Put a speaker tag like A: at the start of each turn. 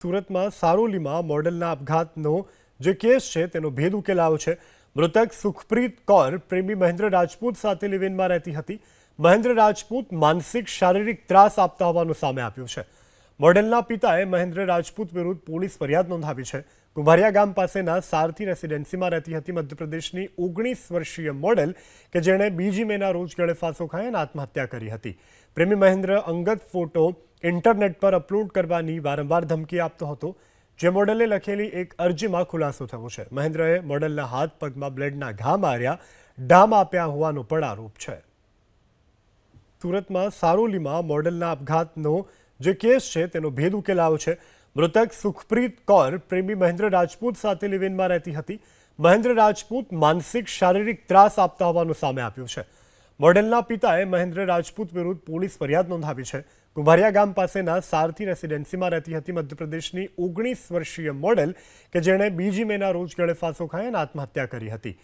A: સુરતમાં સારોલીમાં મોડેલના આપઘાતનો જે કેસ છે તેનો ભેદ ઉકેલાયો છે। મૃતક સુખપ્રીત કૌર પ્રેમી મહેન્દ્ર રાજપૂત સાથે લિવ-ઇનમાં રહેતી હતી। મહેન્દ્ર રાજપૂત માનસિક શારીરિક ત્રાસ આપતા હોવાનું સામે આવ્યું છે। મોડેલના પિતાએ મહેન્દ્ર રાજપૂત વિરુદ્ધ પોલીસ ફરિયાદ નોંધાવી છે। કુંભારિયા ગામ પાસેના સારથી રેસિડેન્સીમાં રહેતી હતી મધ્યપ્રદેશની 19 વર્ષીય મોડેલ કે જેણે બીજી મેના રોજ ગળે ફાંસો ખાઈ અને આત્મહત્યા કરી હતી। પ્રેમી મહેન્દ્ર અંગત ફોટો ઇન્ટરનેટ પર અપલોડ કરવાની વારંવાર ધમકી આપતો હતો, જે મોડેલે લખેલી એક અરજીમાં ખુલાસો થયો છે। મહેન્દ્રએ મોડેલના હાથ પગમાં બ્લેડના ઘા માર્યા, ડામ આપ્યા હોવાનો પણ આરોપ છે। સુરતમાં સારોલીમાં મોડેલના આપઘાતનો જે કેસ છે તેનો ભેદ ઉકેલાયો છે। મૃતક સુખપ્રીત કૌર પ્રેમી મહેન્દ્ર રાજપૂત સાથે લિવ-ઇનમાં રહેતી હતી। મહેન્દ્ર રાજપૂત માનસિક શારીરિક ત્રાસ આપતા હોવાનું સામે આવ્યું છે। મોડેલના પિતાએ મહેન્દ્ર રાજપૂત વિરુદ્ધ પોલીસ ફરિયાદ નોંધાવી છે। કુંભારિયા ગામ પાસેના સારથી રેસિડેન્સીમાં રહેતી હતી મધ્યપ્રદેશની 19 વર્ષીય મોડેલ કે જેણે બીજી મેના રોજ ગળે ફાંસો ખાઈ અને આત્મહત્યા કરી હતી।